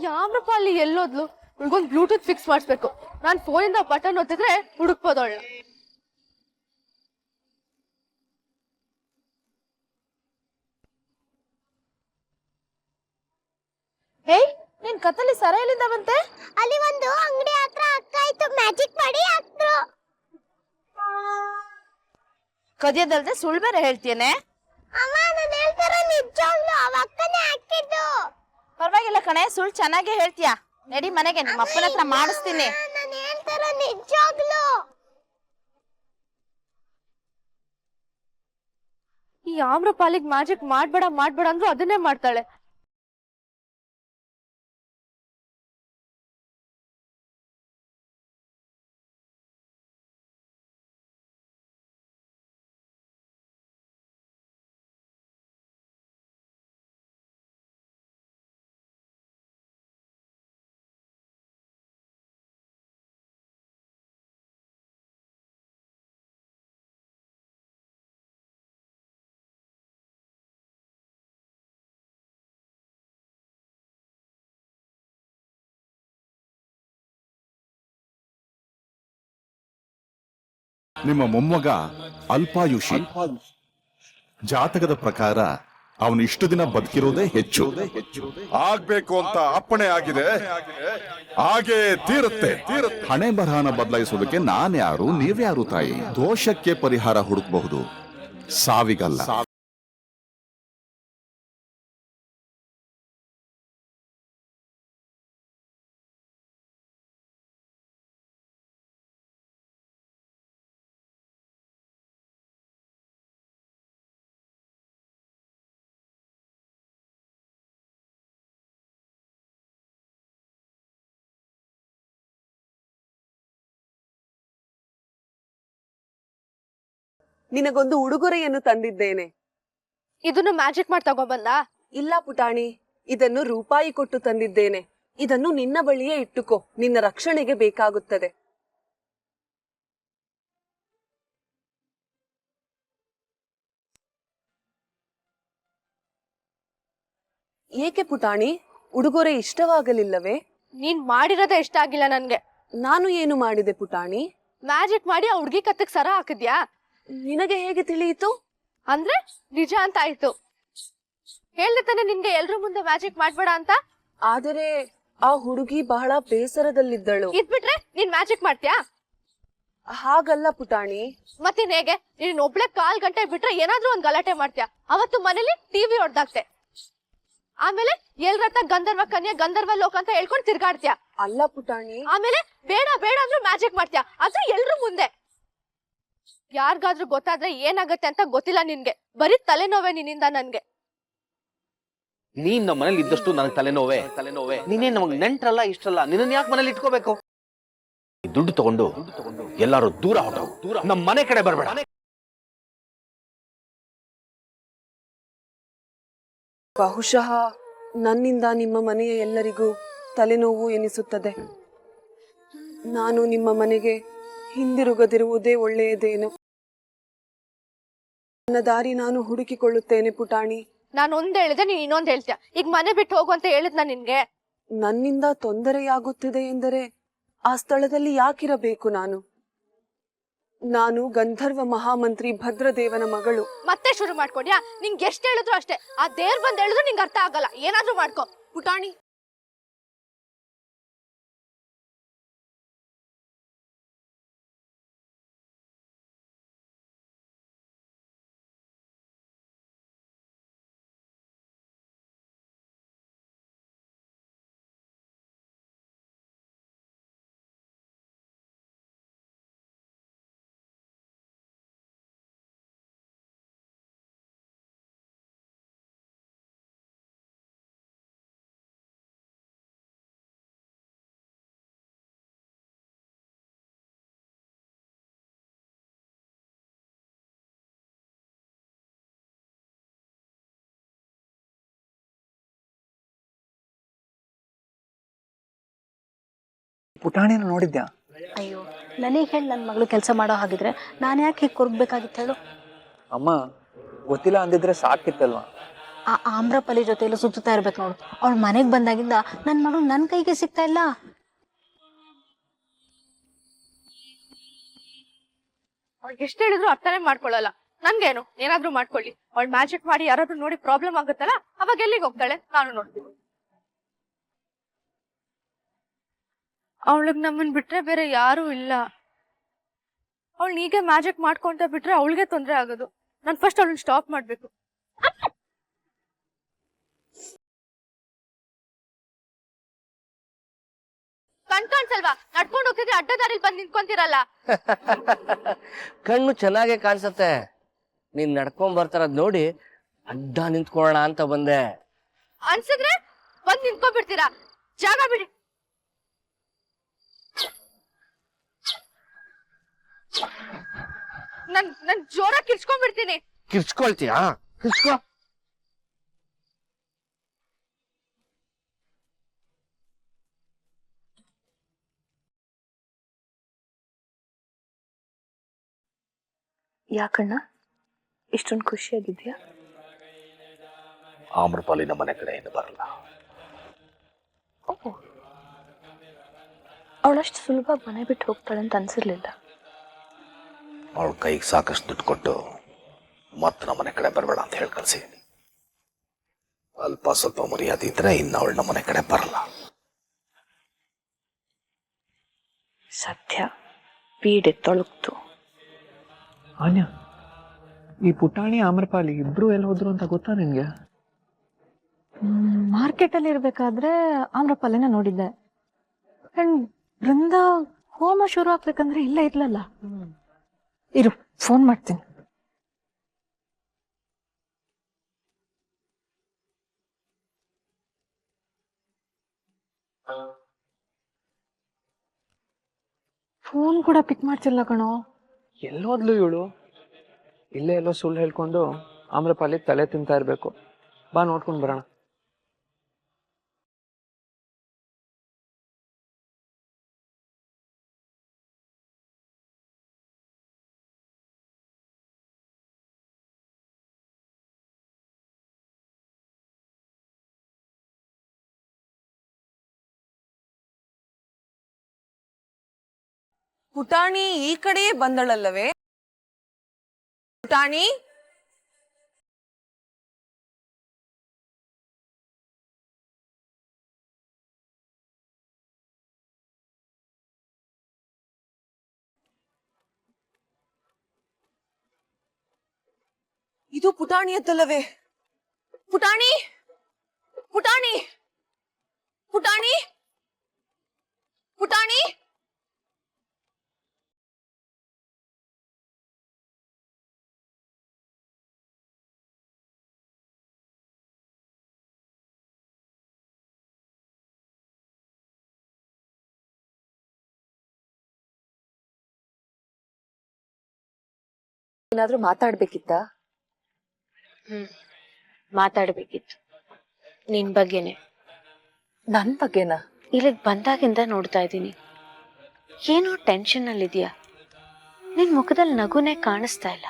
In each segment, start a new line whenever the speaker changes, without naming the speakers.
ಯಾವ್ರಪ್ಪ ಅಲ್ಲಿ ಎಲ್ಲೋದ್ಲು? ಹುಡ್ಗೊಂದ್ Bluetooth fix ಮಾಡಿಸ್ಬೇಕು. ನಾನ್ ಫೋನಿಂದ ಬಟನ್ ಒತ್ತಿದ್ರೆ ಹುಡುಕ್ಬೋದವಳ.
ಹೇಯ್, ನಿನ್ ಕತ್ತಲ್ಲಿ ಸರ ಎಲ್ಲಿಂದ ಬಂತೆ?
ಅಲ್ಲಿ ಒಂದು ಅಂಗಡಿ ಹತ್ರ ಅಕ್ಕ ಇತ್ತು, ಮ್ಯಾಜಿಕ್ ಮಾಡಿ ಹಾಕ್ದ್ರು.
ಕದಿಯೋದಲ್ದೆ ಸುಳ್ಳು ಬೇರೆ ಹೇಳ್ತೇನೆ.
ಅಮ್ಮ ನಾನು ಹೇಳ್ತಾರ ನಿಜವಾಗ್ಲೂ ಅವ ಅಕ್ಕನೇ ಹಾಕಿದ್ದು.
ಪರವಾಗಿಲ್ಲ ಕಣೆ, ಸುಳ್ಳು ಚೆನ್ನಾಗೇ ಹೇಳ್ತೀಯಾ. ನಡಿ ಮನೆಗೆ, ನಿಮ್ಮ ಅಪ್ಪನ ಹತ್ರ ಮಾಡಿಸ್ತೀನಿ.
ನಾನು ಹೇಳ್ತಾರ ನಿಜವಾಗ್ಲೂ.
ಈ ಆಮ್ರಪಾಲಿಗ್ ಮ್ಯಾಜಿಕ್ ಮಾಡ್ಬೇಡ ಅಂದ್ರು ಅದನ್ನೇ ಮಾಡ್ತಾಳೆ.
ನಿಮ್ಮ ಮೊಮ್ಮಗ ಅಲ್ಪಾಯುಷಿ. ಜಾತಕದ ಪ್ರಕಾರ ಅವನು ಇಷ್ಟು ದಿನ ಬದುಕಿರೋದೇ ಹೆಚ್ಚು.
ಆಗ್ಬೇಕು ಅಂತ ಅಪ್ಪಣೆ ಆಗಿದೆ, ಹಾಗೆ ತೀರುತ್ತೆ.
ಹಣೆ ಬರಹನ ಬದಲಾಯಿಸೋದಕ್ಕೆ ನಾನ್ಯಾರು ನೀವ್ಯಾರು ತಾಯಿ? ದೋಷಕ್ಕೆ ಪರಿಹಾರ ಹುಡುಕಬಹುದು, ಸಾವಿಗಲ್ಲ.
ನಿನಗೊಂದು ಉಡುಗೊರೆಯನ್ನು ತಂದಿದ್ದೇನೆ.
ಇದನ್ನು ಮ್ಯಾಜಿಕ್ ಮಾಡಿ ತಗೊಬಂದ?
ಇಲ್ಲ ಪುಟಾಣಿ, ಇದನ್ನು ರೂಪಾಯಿ ಕೊಟ್ಟು ತಂದಿದ್ದೇನೆ. ಇದನ್ನು ನಿನ್ನ ಬಳಿಯೇ ಇಟ್ಟುಕೋ, ನಿನ್ನ ರಕ್ಷಣೆಗೆ ಬೇಕಾಗುತ್ತದೆ. ಏಕೆ ಪುಟಾಣಿ, ಉಡುಗೊರೆ ಇಷ್ಟವಾಗಲಿಲ್ಲವೇ?
ನೀನ್ ಮಾಡಿರೋದೇ ಇಷ್ಟ ಆಗಿಲ್ಲ ನನ್ಗೆ.
ನಾನು ಏನು ಮಾಡಿದೆ ಪುಟಾಣಿ?
ಮ್ಯಾಜಿಕ್ ಮಾಡಿ ಆ ಹುಡ್ಗಿ ಕತ್ತಕ್ ಸರ ಹಾಕಿದ್ಯಾ?
ನಿನಗೆ ಹೇಗೆ ತಿಳಿಯಿತು?
ಅಂದ್ರೆ ನಿಜ ಅಂತ ಆಯ್ತು. ಹೇಳ್ದೆ ತಾನೆ ನಿನ್ಗೆ ಎಲ್ರ ಮುಂದೆ ಮ್ಯಾಜಿಕ್ ಮಾಡ್ಬೇಡ ಅಂತ.
ಆದರೆ ಆ ಹುಡುಗಿ ಬಹಳ ಬೇಸರದಲ್ಲಿದ್ದಳು.
ಇದ್ಬಿಟ್ರೆ ನೀನ್ ಮ್ಯಾಜಿಕ್ ಮಾಡ್ತೀಯಾ?
ಹಾಗಲ್ಲ ಪುಟಾಣಿ.
ಮತ್ತಿನ್ ಹೇಗೆ? ನೀನ್ ಒಬ್ಳೆ 1/4 ಗಂಟೆ ಬಿಟ್ರೆ ಏನಾದ್ರೂ ಒಂದ್ ಗಲಾಟೆ ಮಾಡ್ತೀಯಾ. ಅವತ್ತು ಮನೇಲಿ ಟಿವಿ ಹೊಡ್ದಾಕ್ತೆ, ಆಮೇಲೆ ಎಲ್ರತ್ತ ಗಂಧರ್ವ ಕನ್ಯಾ ಗಂಧರ್ವ ಲೋಕ ಅಂತ ಹೇಳ್ಕೊಂಡ್ ತಿರ್ಗಾಡ್ತೀಯ.
ಅಲ್ಲ ಪುಟಾಣಿ.
ಆಮೇಲೆ ಬೇಡ ಬೇಡ ಅಂದ್ರೂ ಮ್ಯಾಜಿಕ್ ಮಾಡ್ತೀಯ, ಅದು ಎಲ್ರು ಮುಂದೆ. ಯಾರ್ಗಾದ್ರೂ ಗೊತ್ತಾದ್ರೆ ಏನಾಗತ್ತೆ ಅಂತ ಗೊತ್ತಿಲ್ಲ ನಿನ್ಗೆ. ಬರೀ ತಲೆನೋವೆ ನಿನ್ನಿಂದ ನನ್ಗೆ.
ನೀನ್ ನಮ್ಮ ಮನೇಲಿ ಇದ್ದಷ್ಟು ನನಗೆ ತಲೆನೋವೆ. ನೀನೇ ನಮಗ್ ನೆಂಟ್ರಲ್ಲ, ಇಷ್ಟಲ್ಲ, ನಿನ್ನ ಯಾಕೆ ಮನೇಲಿ ಇಟ್ಕೋಬೇಕು? ದುಡ್ಡು ತಗೊಂಡು ಎಲ್ಲಾರು ದೂರ ಹೊರಟು, ನಮ್ಮ ಮನೆ ಕಡೆ ಬರ್ಬೇಡ.
ಬಹುಶಃ ನನ್ನಿಂದ ನಿಮ್ಮ ಮನೆಯ ಎಲ್ಲರಿಗೂ ತಲೆನೋವು ಎನಿಸುತ್ತದೆ. ನಾನು ನಿಮ್ಮ ಮನೆಗೆ ಹಿಂದಿರುಗದಿರುವುದೇ ಒಳ್ಳೆಯದೇನು. ನನ್ನ ದಾರಿ ನಾನು ಹುಡುಕಿಕೊಳ್ಳುತ್ತೇನೆ ಪುಟಾಣಿ.
ನಾನು ಒಂದ್ ಹೇಳಿದೆ, ನೀನ್ ಇನ್ನೊಂದ್ ಹೇಳ್ತೀಯ. ಈಗ ಮನೆ ಬಿಟ್ಟು ಹೋಗು ಅಂತ ಹೇಳಿದ್ನ ನಿನ್ಗೆ.
ನನ್ನಿಂದ ತೊಂದರೆಯಾಗುತ್ತಿದೆ ಎಂದರೆ ಆ ಸ್ಥಳದಲ್ಲಿ ಯಾಕಿರಬೇಕು ನಾನು? ನಾನು ಗಂಧರ್ವ ಮಹಾಮಂತ್ರಿ ಭದ್ರದೇವನ ಮಗಳು.
ಮತ್ತೆ ಶುರು ಮಾಡ್ಕೊಡ್ಯಾ? ನಿಂಗೆ ಎಷ್ಟು ಹೇಳಿದ್ರು ಅಷ್ಟೇ. ಆ ದೇವ್ರ ಬಂದ್ ಹೇಳಿದ್ರು ನಿಂಗೆ ಅರ್ಥ ಆಗಲ್ಲ. ಏನಾದ್ರೂ ಮಾಡ್ಕೊ
ಪುಟಾಣಿ.
ಪುಟಾಣಿನ ನೋಡಿದ್ಯಾ?
ಅಯ್ಯೋ, ನನಗೆ ಹೇಳಿ ನನ್ನ ಮಗಳು ಕೆಲಸ ಮಾಡೋ ಹಾಗಿದ್ರೆ ನಾನು ಯಾಕೆ ಹೀಗೆ ಕೊರ್ಗಬೇಕಾಗಿತ್ತು ಹೇಳು?
ಅಮ್ಮ ಗೊತ್ತಿಲ್ಲ ಅಂದಿದ್ರೆ ಸಾಕಿತ್ತಲ್ವಾ?
ಆ ಆಮ್ರಪಲ್ಲಿ ಜೊತೆ ಎಲ್ಲ ಸುತ್ತಾ ಇರ್ಬೇಕು ನೋಡು. ಅವಳು ಮನೆಗೆ ಬಂದಾಗಿಂದ ನನ್ನ ಮಗಳು ನನ್ನ ಕೈಗೆ ಸಿಗ್ತಾ ಇಲ್ಲ.
ಅವ್ಳಿಗೆ ಎಷ್ಟು ಹೇಳಿದ್ರು ಅರ್ಥನೇ ಮಾಡ್ಕೊಳ್ಳಲ್ಲ. ನನ್ಗೇನು ಏನಾದ್ರೂ ಮಾಡ್ಕೊಳ್ಳಿ, ಅವಳು ಮ್ಯಾಜಿಕ್ ಮಾಡಿ ಯಾರಾದ್ರೂ ನೋಡಿ ಪ್ರಾಬ್ಲಮ್ ಆಗುತ್ತಲ್ಲ, ಅವಾಗ ಎಲ್ಲಿಗೆ ಹೋಗ್ತಾಳೆ? ನಾನು ನೋಡ್ತೀನಿ. ಅವಳಿಗೆ ನಮ್ಮನ್ ಬಿಟ್ರೆ ಬೇರೆ ಯಾರು ಇಲ್ಲ. ಅವಳು ಹೀಗೆ ಮ್ಯಾಜಿಕ್ ಮಾಡ್ಕೊಂತ ಬಿಟ್ರೆ ಅವಳಿಗೆ ತೊಂದ್ರೆ ಆಗೋದು. ನಾನು ಫಸ್ಟ್ ಅವಳನ್ನ ಸ್ಟಾಪ್ ಮಾಡ್ಬೇಕು. ಕಾಣಿಸಲ್ವಾ? ನಡ್ಕೊಂಡು ಹೋಗ್ತಿದ್ರೆ ಅಡ್ಡ ದಾರಿಲಿ ಬಂದು ನಿಂತ್ಕೊಂತೀರಲ್ಲ.
ಕಣ್ಣು ಚೆನ್ನಾಗೆ ಕಾಣಿಸತ್ತೆ. ನೀನ್ ನಡ್ಕೊಂಡ್ ಬರ್ತಾರದ್ ನೋಡಿ ಅಡ್ಡ ನಿಂತ್ಕೊಳ್ಳೋಣ ಅಂತ ಬಂದೆ.
ಅನ್ಸಿದ್ರೆ ಬಂದ್ ನಿಂತ್ಕೊಂಡ್ಬಿಡ್ತೀರಾ? ಜಾಗ ಬಿಡಿ. ನನ್ ಜೋರಾಗಿ ಕಿರ್ಚ್ಕೊಂಡ್ಬಿಡ್ತೀನಿ.
ಕಿರ್ಚ್ಕೊಳ್ತೀಯಾ? ಕಿರ್ಚ್ಕೊ.
ಯಾಕಣ್ಣ ಇಷ್ಟೊಂದು ಖುಷಿಯಾಗಿದ್ಯಾ?
ಆಮ್ರಪಾಲಿನ ಮನೆ ಕಡೆಯಿಂದ ಬರಲ್ಲ.
ಅವಳಷ್ಟು ಸುಲಭ ಮನೆ ಬಿಟ್ಟು ಹೋಗ್ತಾಳೆ ಅಂತ ಅನ್ಸಿರ್ಲಿಲ್ಲ.
ಅವಳ ಕೈಗೆ ಸಾಕಷ್ಟು ದುಡ್ಡು ಕೊಟ್ಟು ಮತ್ತೆ ನಮ್ಮ ಮನೆ ಕಡೆ ಬರಬೇಡ ಅಂತ ಹೇಳಿ ಕಳ್ಸಿದ್ದೀನಿ. ಅಲ್ಪ ಸ್ವಲ್ಪ ಮರ್ಯಾದೆ ಇದ್ರೆ ಇನ್ನು ಅವಳ ನಮ್ಮ ಮನೆ ಕಡೆ ಬರಲ್ಲ.
ಸತ್ಯ ಪೀಡೆ ತೊಳಗ್ತು.
ಆನ್ಯ, ಈ ಪುಟಾಣಿ ಆಮ್ರಪಾಲಿ ಇಬ್ರು ಎಲ್ಲಿ ಹೋದ್ರು ಅಂತ ಗೊತ್ತಾ ನಿನ್ಗೆ?
ಮಾರ್ಕೆಟಲ್ಲಿ ಇರ್ಬೇಕಾದ್ರೆ ಆಮ್ರಪಾಲಿನ ನೋಡಿದ್ದೆ. ಅಂಡ್ ಬೃಂದ ಹೋಮ ಶುರು ಆಗ್ಬೇಕಂದ್ರೆ ಇಲ್ಲ ಇರ್ಲಲ್ಲ. ಇರು, ಫೋನ್ ಮಾಡ್ತೀನಿ. ಫೋನ್ ಕೂಡ ಪಿಕ್ ಮಾಡ್ತಿಲ್ಲ ಕಣೋ.
ಎಲ್ಲೋದ್ಲು ಇವಳು? ಇಲ್ಲೇ ಎಲ್ಲೋ ಸುಳ್ಳು ಹೇಳ್ಕೊಂಡು ಆಮ್ರಪಾಲಿ ತಲೆ ತಿಂತಾ ಇರ್ಬೇಕು. ಬಾ ನೋಡ್ಕೊಂಡು ಬರೋಣ.
ಪುಟಾಣಿ ಈ ಕಡೆಯೇ ಬಂದಳಲ್ಲವೇ? ಪುಟಾಣಿ, ಇದು ಪುಟಾಣಿಯತ್ತಲ್ಲವೇ? ಪುಟಾಣಿ, ಪುಟಾಣಿ, ಪುಟಾಣಿ, ಪುಟಾಣಿ.
ಏನಾದ್ರೂ ಮಾತಾಡ್ಬೇಕಿತ್ತ?
ಮಾತಾಡ್ಬೇಕಿತ್ತು ನಿನ್ ಬಗ್ಗೆನೆ.
ನನ್ ಬಗ್ಗೆನಾ?
ಇಲ್ಲಿಗೆ ಬಂದಾಗಿಂದ ನೋಡ್ತಾ ಇದ್ದೀನಿ, ಏನೋ ಟೆನ್ಷನ್ ಅಲ್ಲಿದ್ಯಾ. ನಿನ್ ಮುಖದಲ್ಲಿ ನಗುನೇ ಕಾಣಿಸ್ತಾ ಇಲ್ಲ,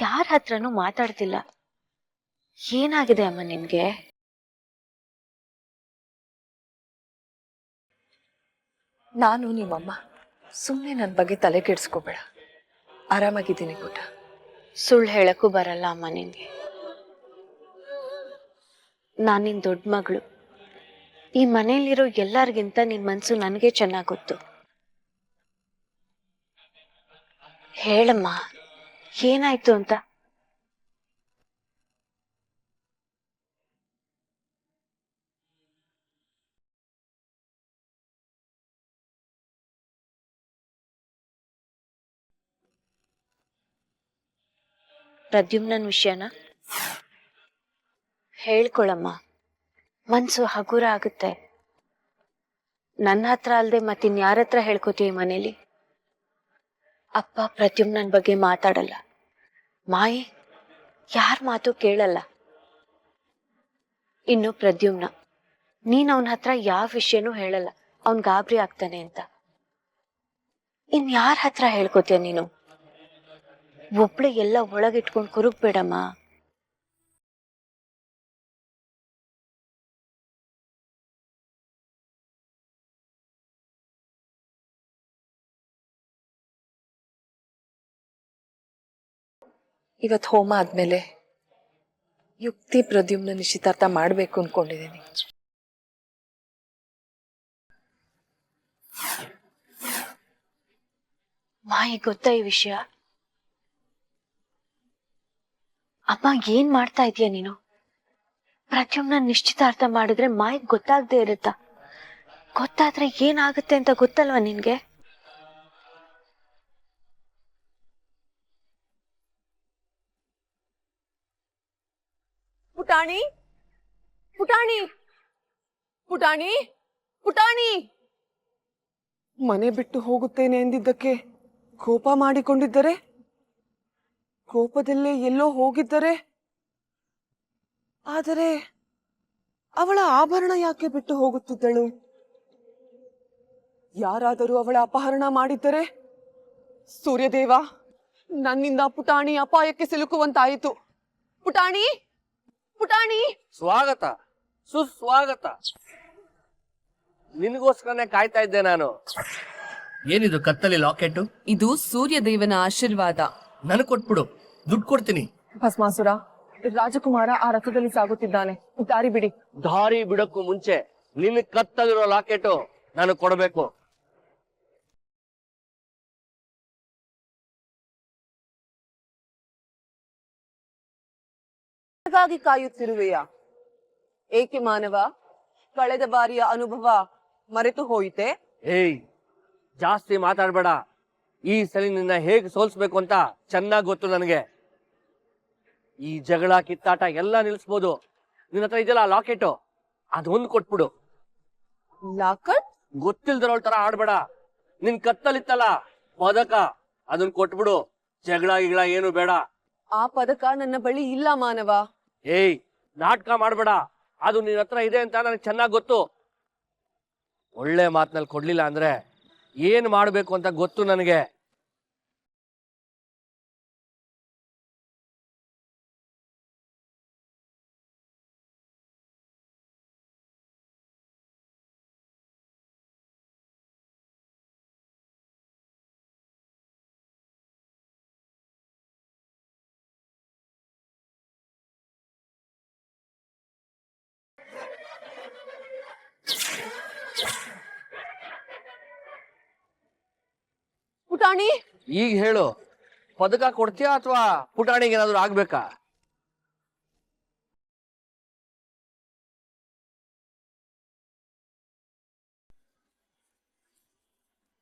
ಯಾರ ಹತ್ರನೂ ಮಾತಾಡ್ತಿಲ್ಲ. ಏನಾಗಿದೆ ಅಮ್ಮ ನಿನ್ಗೆ?
ನಾನು ನಿಮ್ಮಮ್ಮ, ಸುಮ್ಮನೆ ನನ್ನ ಬಗ್ಗೆ ತಲೆ ಕೆಡಿಸ್ಕೋಬೇಡ. ಆರಾಮಾಗಿದ್ದೀನಿ ಪುಟ.
ಸುಳ್ಳು ಹೇಳಕ್ಕೂ ಬರಲ್ಲ ಅಮ್ಮ ನಿನ್ಗೆ. ನಾನು ನಿನ್ ದೊಡ್ಡ ಮಗಳು. ಈ ಮನೇಲಿರೋ ಎಲ್ಲರಿಗಿಂತ ನಿನ್ ಮನ್ಸು ನನಗೆ ಚೆನ್ನಾಗ್ ಗೊತ್ತು. ಹೇಳಮ್ಮ, ಏನಾಯ್ತು ಅಂತ. ಪ್ರದ್ಯುಮ್ನನ್ ವಿಷಯನ ಹೇಳ್ಕೊಳಮ್ಮ, ಮನ್ಸು ಹಗುರ ಆಗುತ್ತೆ. ನನ್ನ ಹತ್ರ ಅಲ್ದೆ ಮತ್ತಿನ್ಯಾರ ಹತ್ರ ಹೇಳ್ಕೊತೀಯ ಈ ಮನೇಲಿ? ಅಪ್ಪ ಪ್ರದ್ಯುಮ್ನನ್ ಬಗ್ಗೆ ಮಾತಾಡಲ್ಲ, ಮಾಯಿ ಯಾರ ಮಾತು ಕೇಳಲ್ಲ. ಇನ್ನು ಪ್ರದ್ಯುಮ್ನ, ನೀನ್ ಅವನ ಹತ್ರ ಯಾವ ವಿಷಯನೂ ಹೇಳಲ್ಲ, ಅವನ್ ಗಾಬರಿ ಆಗ್ತಾನೆ ಅಂತ. ಇನ್ಯಾರ ಹತ್ರ ಹೇಳ್ಕೊತೀಯ ನೀನು? ಒಬ್ಳೆ ಎಲ್ಲ ಒಳಗಿಟ್ಕೊಂಡು ಕುರುಗ್ಬೇಡಮ್ಮ.
ಇವತ್ ಹೋಮ ಆದ್ಮೇಲೆ ಯುಕ್ತಿ ಪ್ರದ್ಯುಮ್ನ ನಿಶ್ಚಿತಾರ್ಥ ಮಾಡ್ಬೇಕು ಅನ್ಕೊಂಡಿದೀನಿ.
ಮಾಯಿ ಗೊತ್ತಾ ಈ ವಿಷಯ? ಅಮ್ಮ ಏನ್ ಮಾಡ್ತಾ ಇದೀಯ ನೀನು? ಪ್ರತಿಯೊಬ್ಬನ ನಿಶ್ಚಿತಾರ್ಥ ಮಾಡಿದ್ರೆ ಮಾಯಿಗ್ ಗೊತ್ತಾಗದೆ ಇರುತ್ತಾ? ಗೊತ್ತಾದ್ರೆ ಏನಾಗುತ್ತೆ ಅಂತ ಗೊತ್ತಲ್ವಾ ನಿನ್ಗೆ?
ಪುಟಾಣಿ ಪುಟಾಣಿ ಪುಟಾಣಿ ಪುಟಾಣಿ ಮನೆ ಬಿಟ್ಟು ಹೋಗುತ್ತೇನೆ ಎಂದಿದ್ದಕ್ಕೆ ಕೋಪ ಮಾಡಿಕೊಂಡಿದ್ದರೆ, ಕೋಪದಲ್ಲೇ ಎಲ್ಲೋ ಹೋಗಿದ್ದರೆ, ಆದರೆ ಅವಳ ಆಭರಣ ಯಾಕೆ ಬಿಟ್ಟು ಹೋಗುತ್ತಿದ್ದಳು? ಯಾರಾದರೂ ಅವಳ ಅಪಹರಣ ಮಾಡಿದ್ದರೆ? ಸೂರ್ಯದೇವ, ನನ್ನಿಂದ ಪುಟಾಣಿ ಅಪಾಯಕ್ಕೆ ಸಿಲುಕುವಂತಾಯಿತು. ಪುಟಾಣಿ ಪುಟಾಣಿ
ಸ್ವಾಗತ, ಸುಸ್ವಾಗತ. ನಿನಗೋಸ್ಕರನೇ ಕಾಯ್ತಾ ಇದ್ದೆ ನಾನು. ಏನಿದು ಕತ್ತಲಿ ಲಾಕೆಟ್?
ಇದು ಸೂರ್ಯದೇವನ ಆಶೀರ್ವಾದ.
ನನಗೆ ಕೊಟ್ಬಿಡು, ದುಡ್ಡು ಕೊಡ್ತೀನಿ.
ಭಸ್ಮಾಸುರ, ರಾಜಕುಮಾರ ಆ ರಥದಲ್ಲಿ ಸಾಗುತ್ತಿದ್ದಾನೆ, ದಾರಿ ಬಿಡಿ.
ದಾರಿ ಬಿಡಕ್ಕೂ ಮುಂಚೆ ನಿನ್ ಕತ್ತಲಿರೋ ಲಾಕೆಟ್ ನನಗೆ ಕೊಡಬೇಕು.
ಹಾಗಾಗಿ ಕಾಯುತ್ತಿರುವೆಯ? ಏಕೆ ಮಾನವ, ಕಳೆದ ಬಾರಿಯ ಅನುಭವ ಮರೆತು ಹೋಯಿತೆ?
ಏಯ್, ಜಾಸ್ತಿ ಮಾತಾಡ್ಬೇಡ. ಈ ಸಲ ನಿನ್ನ ಹೇಗೆ ಸೋಲ್ಸ್ಬೇಕು ಅಂತ ಚೆನ್ನಾಗಿ ಗೊತ್ತು ನನಗೆ. ಈ ಜಗಳ ಕಿತ್ತಾಟ ಎಲ್ಲ ನಿಲ್ಸ್ಬೋದು. ನಿನ್ನ ಹತ್ರ ಇದೆಯಲ್ಲ ಲಾಕೆಟ್, ಅದೊಂದು ಕೊಟ್ಬಿಡು.
ಲಾಕಟ್?
ಗೊತ್ತಿಲ್ದಿರೋಳ್ ತರ ಆಡ್ಬೇಡ. ನಿನ್ ಕತ್ತಲಿತ್ತಲ್ಲ ಪದಕ, ಅದನ್ನ ಕೊಟ್ಬಿಡು. ಜಗಳ ಗಿಗಳ ಏನು ಬೇಡ.
ಆ ಪದಕ ನನ್ನ ಬಳಿ ಇಲ್ಲ ಮಾನವ.
ಏಯ್, ನಾಟಕ ಮಾಡ್ಬೇಡ. ಅದು ನಿನ್ನ ಹತ್ರ ಇದೆ ಅಂತ ನನಗೆ ಚೆನ್ನಾಗಿ ಗೊತ್ತು. ಒಳ್ಳೆ ಮಾತಿನಲ್ಲಿ ಕೊಡ್ಲಿಲ್ಲ ಅಂದ್ರೆ ಏನ್ ಮಾಡ್ಬೇಕು ಅಂತ ಗೊತ್ತು ನನಗೆ.
ಪುಟಾಣಿ,
ಈಗ ಹೇಳು, ಪದಕ ಕೊಡ್ತೀಯಾ ಅಥವಾ ಪುಟಾಣಿಗೆ ಏನಾದ್ರು ಆಗ್ಬೇಕಾ?